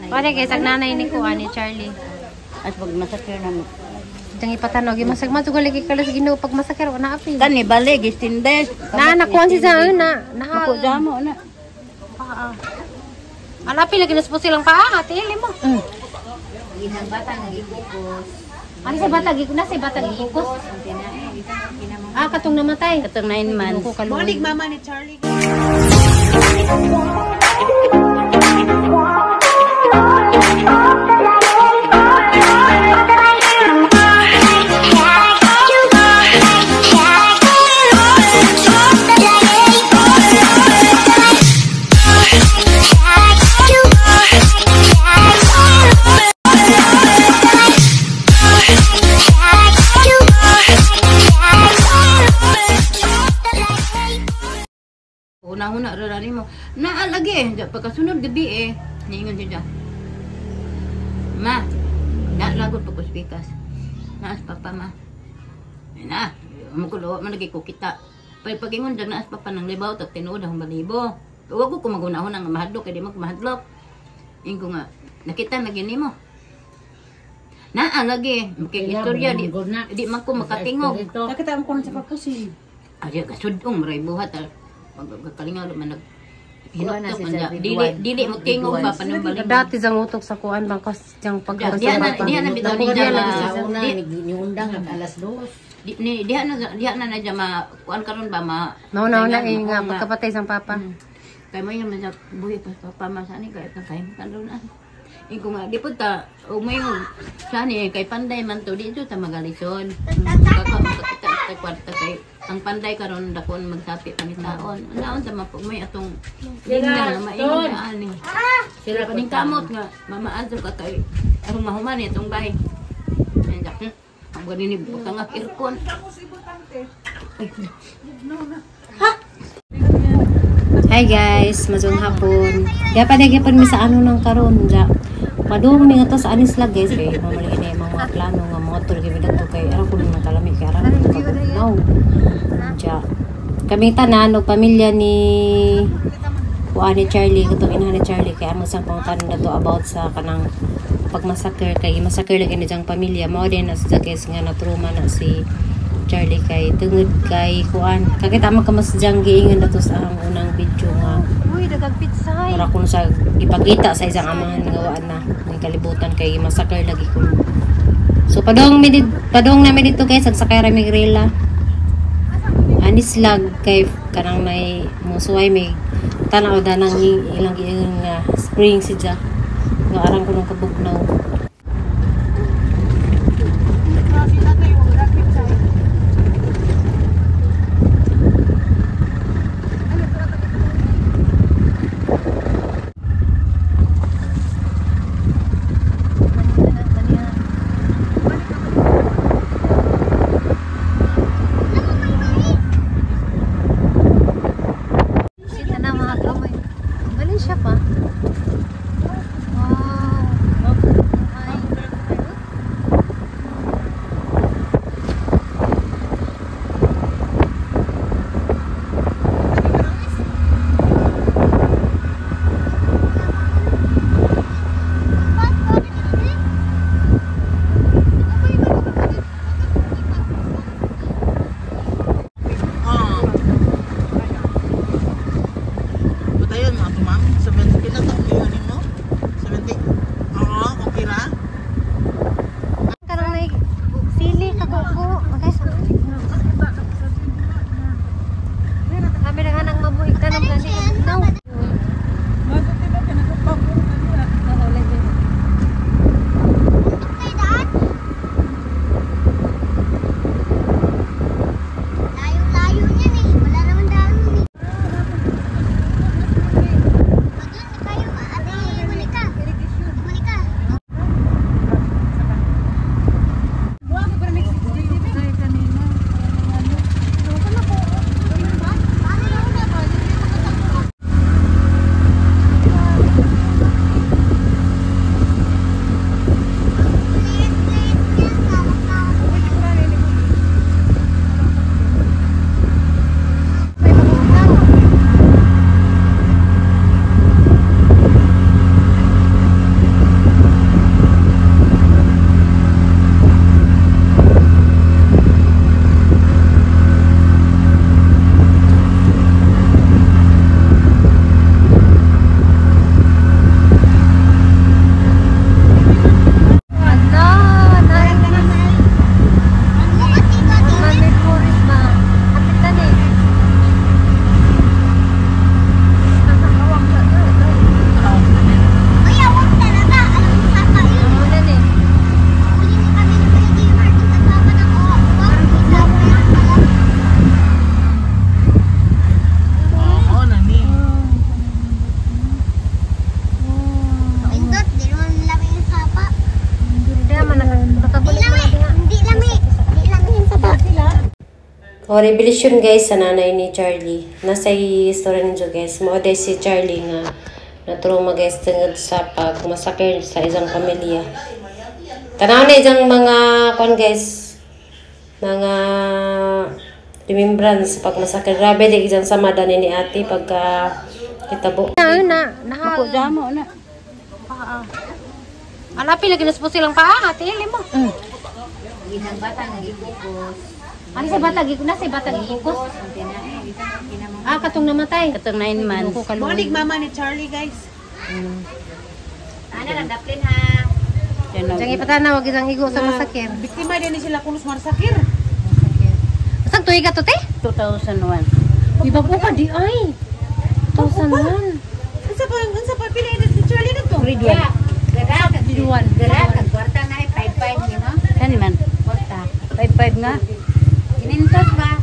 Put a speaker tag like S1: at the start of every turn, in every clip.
S1: Pare kay sag nanay ni ko ani Charlie.
S2: At pag masakir na mo.
S1: Dang ipatanog yung masag matugol lagi kalas Ginoo pag masakir wala api.
S2: Kani balik istindes.
S1: Na nakuha si sa na.
S2: Ako damo na.
S1: Alapi lagi nas silang paa, tili mo.
S2: Ginang bata nagikukos.
S1: Ano sa bata gikuna sa bata gikukos? Katong namatay.
S2: Katong 9 months.
S3: Morning mama ni Charlie.
S2: Una-una rarari mo. Naalagi. Pagkasunod gabi niingon siya. Ma, naalagod pa ko spikas. Naas papa ma. Na, magulo man lagi ko kita. Pag-ingon dag naas papa ng libaw tag tinuod ang balibo. Huwag ko magunahon ang mahadlok kay di mo mahadlok. Ingo nga, nakita na gini mo. Naalagi. Kay istorya di man ko makatingog.
S3: Nakita mo ko sa papusi.
S2: Ay, kasudong maray buhat. Pagkalingaw man nag hinutok man niya. Dili mo tingog ba panambalik.
S1: Dati sang utok sa kuan bangkas jang pagkaroon sa bata.
S2: Diyan na bitaw ni
S3: Una niundang alas 2.
S2: Diyan na na kuan karon ba ma.
S1: No nga pagkapatay sang papa.
S2: Kay mo yung man buhi pa papa masani kay kay karon na. Iko nga di pud ta umayon sani kay panday man to dito ta magalison. Kaka kwarta kay ang panday karon dakon magsapi pangitaon. Naon ta mapugmay atong lingnan na maingon na ani. Sila paning kamot nga mamaadto ka kay arong mahuman itong bahay. Andak. Ang ganini butang aircon.
S1: Hi guys, mazong hapon. Kaya pa nagipon mi sa ano nang karon ja. Padung mi nga to sa anis lag guys kay mamali ini mga plano nga motor gyud dato kay ara kun nang kalami kay ara no. Ja. Kami tanan og pamilya ni kuan ni Charlie katong ina ni Charlie kay amo sang pangutanon dato about sa kanang pagmasakir kay masakir lagi ni jang pamilya mao din as guys nga na trauma na si Charlie kay tungod kay kuan kakita man ka mas jang giingon dato sa ang unang video nga uy dagang pitsay para kun sa ipakita sa isang amahan nga waan na may kalibutan kay masakir lagi kun so padong namin dito guys sagsakay ra mi grilla anis lag kay kanang may musuway may tanaw danang ilang nga spring sidya nga arang kunong kabugnaw. O, revelasyon guys sa nanay ni Charlie. Nasa story ninyo guys. Mao si Charlie nga naturong guys tungod sa pagmasakir sa isang pamilya. Tanaw na isang mga guys, mga remembrance pagmasakir. Grabe di isang sama dani ni ate pagka kitabo.
S2: Ako damo na.
S1: Alapi lagi nas po silang paa, ate mo.
S2: Ginang bata nagikukos.
S1: Ano sa bata gikuna sa bata gikukos? Katong namatay.
S2: Katong 9 months.
S3: Morning mama ni Charlie guys.
S2: Ana lang daplin ha.
S1: Jangan ipatanaw wag isang igo sa masakir.
S3: Biktima din ni sila kunos marsakir.
S1: Asang tuig ka to te?
S2: 2001.
S1: Iba po ka di ay. 2001.
S3: Unsa pa pili ni Charlie dito?
S2: Grade 1.
S1: Diluan.
S2: Kwarta na 5-5 ni mo. Kani man? Kwarta. 5-5 nga. Kinintos ba?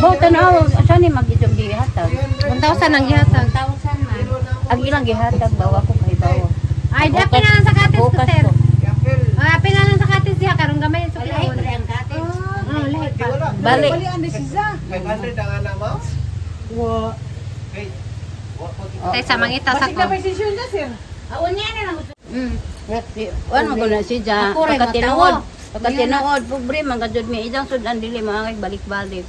S2: Bota na ako. Saan ni mag-itong gihatag?
S1: 1,000 ang gihatag.
S2: 1,000 man. Ang ilang gihatag bawa ko kay bawa.
S1: Ay, dapat na lang sa katis ko,
S2: Bukas
S1: sir.
S2: ko.
S1: Apin na lang sa katis siya. Karong gamay sa
S2: Lahi
S1: kulon.
S2: ko ang katis.
S1: Lahat pa.
S2: Balik.
S3: Balian ni siya.
S4: 500 ang anak mo?
S3: Wa.
S4: Okay.
S1: Tay sa mangita sa
S3: Basig
S1: ko.
S3: na precision na sir.
S2: Awon niya na lang. Wan mo na siya.
S1: Ako rin,
S2: Pagkatinood.
S1: matawa.
S2: Pagkatinood. Pobre, mga jud may isang sudan dili mga balik-balik.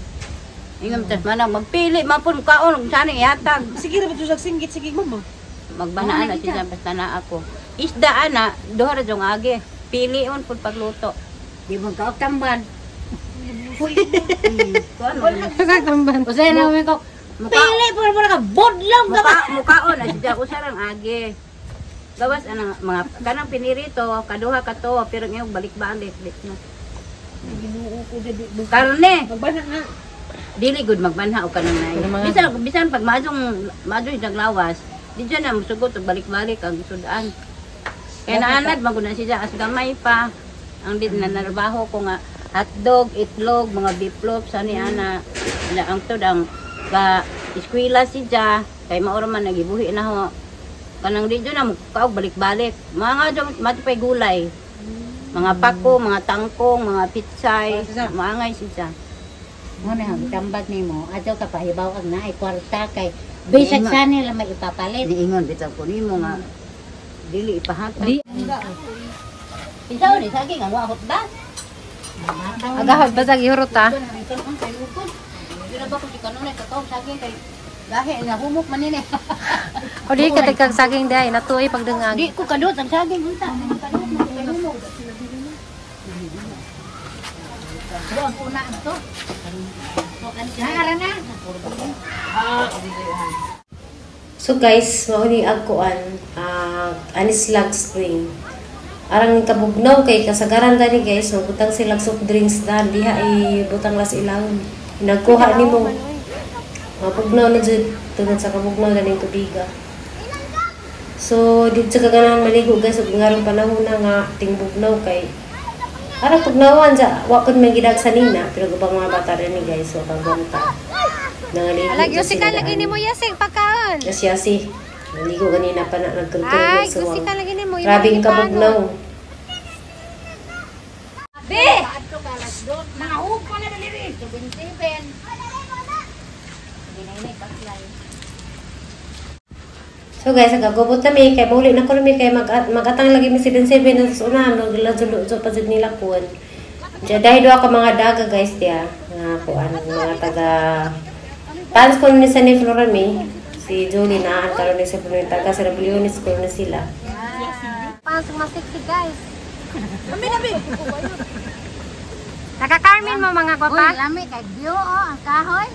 S2: Ingam tas manang magpili mapun kaon sana ihatag.
S3: Sige ra ba sa singgit sige mama.
S2: Magbanaan na siya basta na ako. Isda ana duha ra jong agi. Pili on pud pagluto. Di mo ka tamban. Kuan mo.
S1: Tamban.
S2: Usay na mi ko. Pili pud ka bodlong ka. Mukaon na siya usarang agi. Gawas anang mga kanang pinirito kaduha ka to pero ngayong balik-balik na. Karne.
S3: Magbana nga.
S2: Dili good magbanha o kanang nay. Bisan pag madyoy naglawas, di dyan na musugot og balik-balik ang sudan. Kaya naanad maguna siya as gamay pa. Ang din na narbaho ko nga hotdog, itlog, mga beef loaf sa ni ana. Ang to ang ka eskwela siya kay maoro man nagibuhi na ho. Kanang di dyan na mukaog balik-balik. Mga dyan matipay gulay. Mga pako, mga tangkong, mga pitsay, maangay siya.
S5: Mo na tambag nimo adto ka pahibaw kag naay kwarta kay bisag sa nila may ipapalit.
S2: Diingon bitaw ko nimo nga dili ipahatag. Isaw ni saging ang wahot ba?
S1: Agahod ba sa gihurot ta?
S2: Dili ba ko di kanunay kakao saging kay gahi na humok man nini.
S1: O di ka tagkag saging day natuoy pagdungag.
S2: Di ko kadot ang saging unta. Kadot mo kay humok. Buang kuna to.
S1: So guys, mauni agkuan Anislag Spring. Arang kabugnaw kay kasagaran dani guys, so butang silang soft drinks dan diha butang las ilawon. Nagkuha nimo. Mabugnaw na jud tungod sa kabugnaw daning tubiga. So dito sa kaganahan maligo guys, ug ngarong panahon na nga tingbugnaw kay arang tugnawan sa wa kun man gidag sa nina, pero gubang mga bata rin ni guys, so pagbanta. Nangaligo.
S6: Alag yung sika lagi ni mo yasing pagkaon.
S1: Yasi. Naligo ganina pa na nagkultura
S6: Ay,
S1: sa
S6: gusto ka lagi ni mo.
S1: Grabing kabugnaw.
S6: Be!
S2: Nahug ko na dali rin. 27.
S1: So guys, gagubot na mi kay buli na ko mi kay magatang lagi mi 77 na sa unahan naglazo pa jud nila kuan. Diya dahil do ako mga daga guys dia nga kuan mga taga fans ko ni sa ni Florami si Julie na karon ni sa puno taga sa Rebeliones ko na sila.
S6: Pang sumasiksi guys. Kami na big. Naka-Carmen mo mga
S5: Uy,
S6: gwapa.
S5: lami kay view ang kahoy.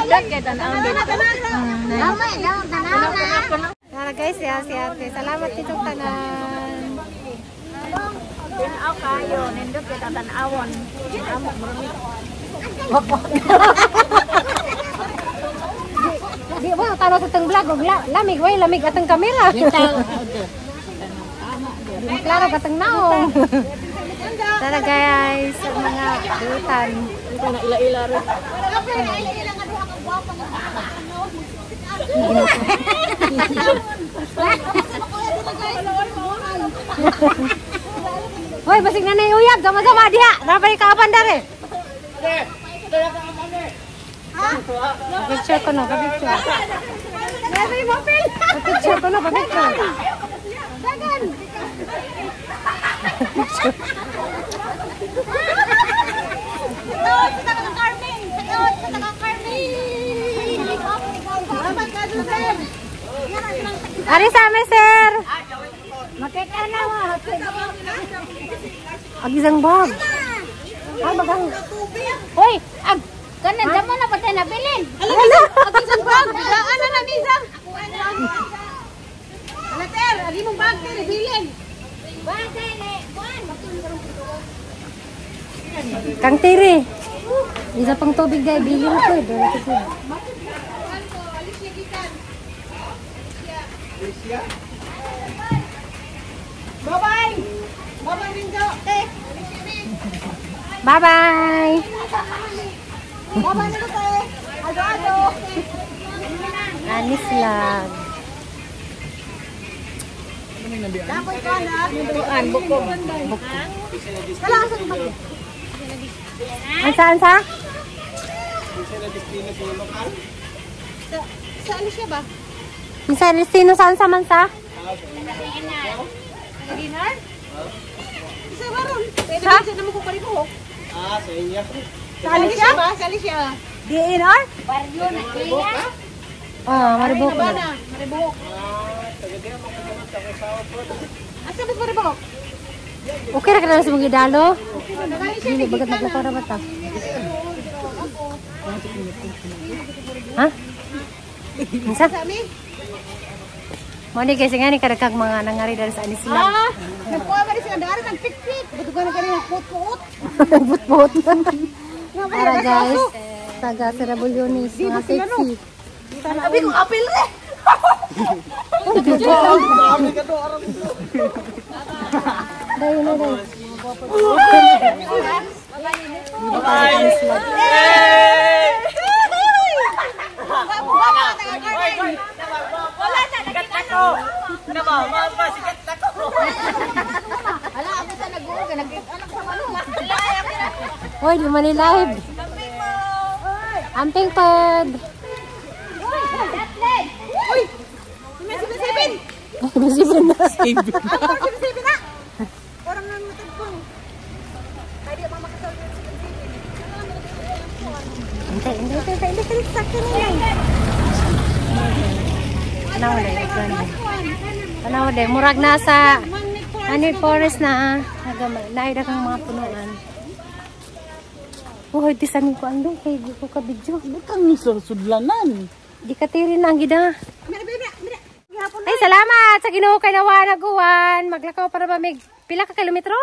S5: Lami daw tanaw na.
S6: Yan guys, yan si ate. Salamat ditong tanan.
S2: Tinaw kayo, nindot kita tanawon. Amok marami.
S6: Di ba tanaw sa tong vlog og lamig way lamig atong kamera.
S1: Maklaro katang naong. Tara guys, sa mga dutan.
S3: Ito na ila-ila rin.
S1: Hoy, basig na uyab, sama-sama diha. Napay kaapan dare. Picture ko na, picture. Picture ko na, picture. Dagan. Ari sa amin, sir.
S5: Makita na mo.
S1: Agisang bag. Ah, bagang.
S5: Hoy, kanan damo na patay na bilin.
S1: Hala.
S3: Agisang bag. Bigaan na na, Misa. Ala, Ter. Ali mong bag, Ter. Bilin.
S1: Kang Tiri. Isa pang tubig dahil bilhin ko eh.
S3: Bye-bye. Bye-bye, Rinjo. Te.
S1: Bye-bye.
S3: Bye-bye na te. Ado-ado.
S1: Anis lang.
S3: Dapoy ka na.
S2: Tuan, bukog.
S3: Kailangan sa bag.
S1: Ansa?
S3: Sa ano siya ba?
S1: Minsan, sino saan sa mansa?
S3: Dinar? Sa baron. Pwede
S1: Sa?
S3: siya naman kung paribuhok.
S4: Sa inyo.
S3: Sa Alicia ba? Sa Alicia.
S1: DNR?
S5: Baryo na iya.
S1: Oh, maribok
S3: Ba
S1: na.
S3: na? Maribuhok. Asa ba paribuhok?
S1: Okay ra ka na sa mga idalo?
S3: Nagani siya.
S1: Dili, bagat naglakaw na ba ta? Ha? Minsa?
S3: Kami?
S1: Mo ni guys, nga ni kadagkag mga nangari dari sa anis lang.
S3: Nagkuha ba rin siya dari ng pik-pik. Ba't ka na kanina puot-puot?
S1: Put-put. Tara guys, taga Serabulyonis, mga sexy.
S3: Sabi ko, apil rin.
S1: Dayo na dayo.
S2: Ala, ako sa nag-uog. Nag-anak sa maluma.
S1: Hoy, di man ni live. Amping pod.
S3: Uy! May sibin-sibin!
S1: Masipin na.
S3: Ako, sibin-sibin na! Parang nga matagpong. Kaya di ako makasal yung sibin-sibin.
S1: Hindi. Sakit na yan. Tanaw na yun. Tanaw na yun. Murag na sa Forest na. Naida kang mga punuan. Uy, tisanin ko andong kay di ko ka-video.
S3: Bukang sa sudlanan.
S1: Di ka tiri na ang gida.
S3: Mira.
S1: Ay, salamat sa Ginoo kay nawa naguwan. Maglakaw para ba may pila ka kilometro?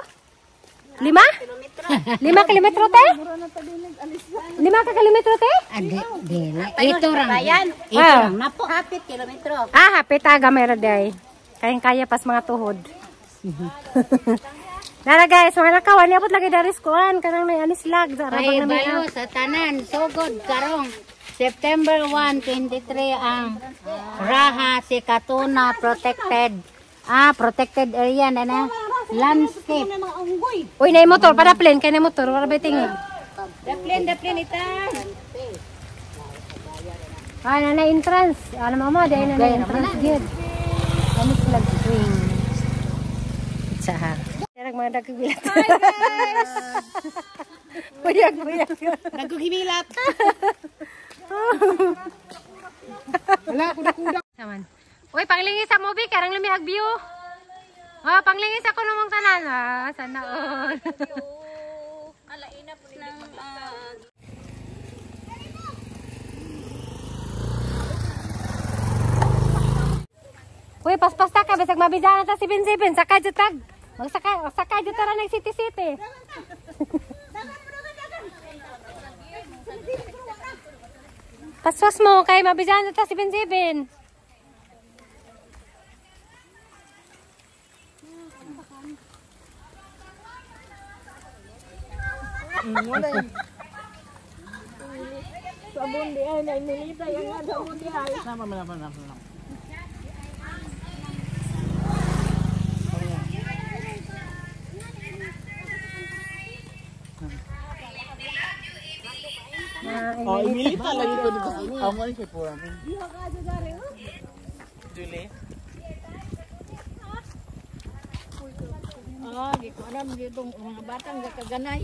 S1: 5? 5 kilometro te? 5 ka kilometro te?
S5: Ade, dili. Ito lang. Ito
S1: Ah.
S5: lang. Napo. Hapit kilometro.
S1: Ah, hapit aga mayroon day. Kayang-kaya pas mga tuhod. Nara guys, mga nakawan, niabot lagi dari skuan. Kanang na anis lag.
S5: Ay, balo sa tanan. Sugod karong September 1, 23 ang Raha si Katuna protected. Protected area na na. Landscape.
S3: Mga unggoy.
S1: Uy, na motor. Para plane. Kaya na motor. Para ba tingin?
S3: Daplin ita.
S1: Na entrance. Alam mo, dahil na entrance gid. Anis lag swing. Itsaha. Darag mga nagkagilat. Hi guys! Buyag.
S3: Nagkugibilat.
S1: Naman. Uy, panglingi sa movie, karang lumihag view. Oh, panglingi sa kuno mong tanan. Sana all.
S2: Alaina po ng...
S1: Uy, paspas ta ka, basag mabidaan ta sipin-sipin. Sakay jutag. Magsakay jutara ng city-city. Paspas mo, kay mabidaan ta sipin-sipin.
S3: Sabon di ay na inilita yung nga sabon di ay.
S4: Sama. Oh, imilita lagi ko dito. Amo ni kay pura. Julie.
S3: Di ko alam ditong mga batang gakaganay.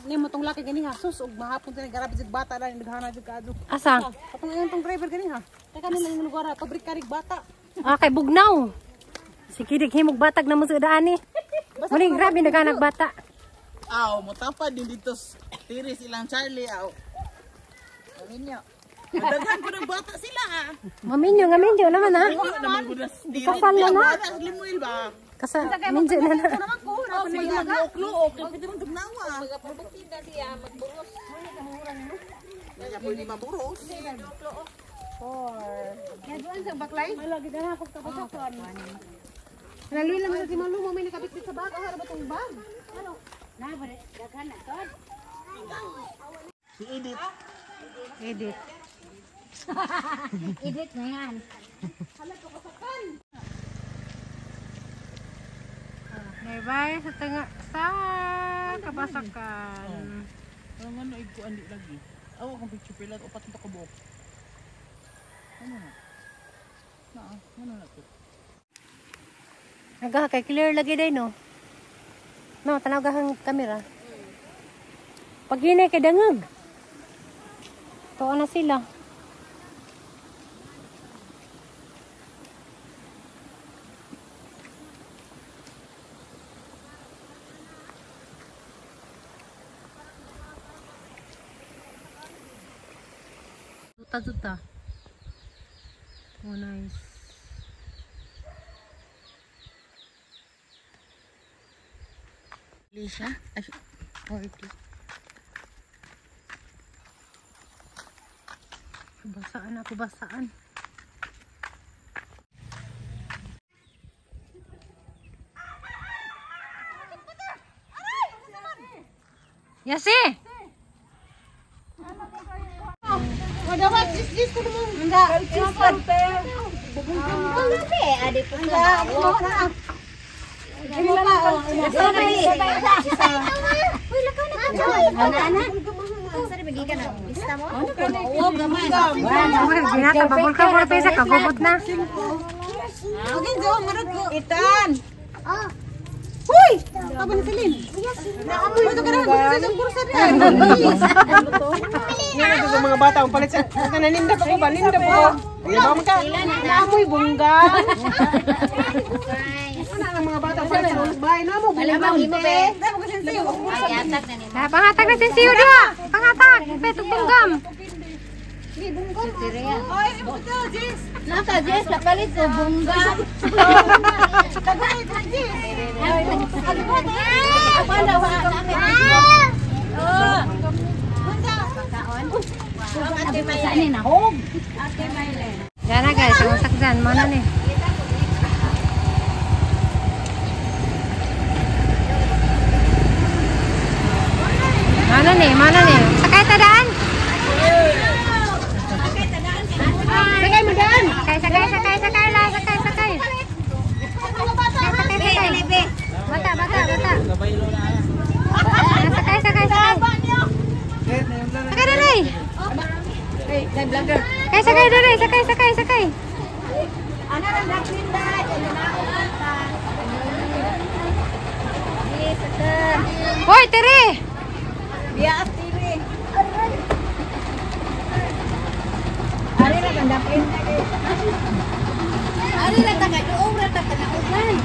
S3: Ni mo tong laki gani ha, sus og mahapon tani garab jud bata na naghana jud kaadto.
S1: Asa?
S3: Katong ayon tong driver gani ha. Teka nila yung lugar pabrika rig bata.
S1: Ah, kay Bugnaw. Si Kidik himog batag na mo sa daan ni. Muli grabe naghanag bata.
S4: Aw, motapad din dito. Tiris ilang Charlie aw. Aminyo. Daghan ko ng bata sila ha.
S1: Maminyo naman ha.
S4: Naman ko na
S1: Kasal na na.
S4: Limuil ba?
S1: Kasal, minjo na na.
S3: Naman ko na
S4: Oh, sige, mag-uklo-ok. Pwede mong dugnawa.
S3: magpapakita siya magburos.
S4: Kaya pwede maburos.
S3: Kaya doon sa baklay. Lagi na ako kapasakon. Naluwi lang sa Malu mo may nakabit sa bag. Ano ba tong bag? Ano?
S5: Na bare daghan na to.
S4: Si Edith.
S1: Edit.
S5: Edit na yan.
S1: Nearby sa tengah sa kabasakan.
S4: Ang ano ay ko andi lagi. Aw akong picture pila upat nito ka buok. Ano na? Ano na to?
S1: Naga kay clear lagi day no. No, tanaw gahang kamera. Pag hinay kay dangag. Tuwa na sila. Tuta. Oh, nice.
S4: Lisa? Ay, oh, ito.
S1: Basaan. Yasi!
S3: Madawat jis ko mo. Enggak.
S5: Grabe, ade po
S3: Enggak,
S5: ka.
S3: mo na. Ini lang ako.
S5: Uy, lakaw na ka. Ana. Sari bagi ka na. Bista mo?
S3: Oo, gamay.
S1: Binata, babul ka mura pesa, kagubot na.
S3: Okay, jo, marot ko. Itan. Huy! Kapan ni Celine? Naamoy ito ka na. Gusto sa kursa niya. Ngayon ito mga bata. Palit sa naninda pa ko ba? Ninda pa ko. Naamoy bungga. Ano ang mga bata? Palit sa ulos bahay na mo.
S5: Malamang imo be.
S3: Dahil mo kasi sa'yo.
S5: Ay, atak na nila.
S1: Pangatag na sinsiyo dia. Pangatag. Petog tunggam.
S3: Ay, ibo ito, Jis.
S5: Naka Jess, kapalit ko bungga.
S3: Tagay, Jis.
S5: Ako na wa na Ate Maylene na hog. Ate Maylene.
S1: Diyan na guys, ang sakdan. Mana ni? Mana ni? Sakay tadaan?
S3: Tagay mo daan.
S1: Sakay lah. Sakay. Bata. Sakay. Sakay dali.
S3: Hey, vlogger.
S1: Sakay dali. Sakay.
S3: Ano ang nagtinda?
S1: Hoy, Tere!
S3: Biya TV. Ari na ganda print na.
S5: Ari na taga doon ra ta kana ugan.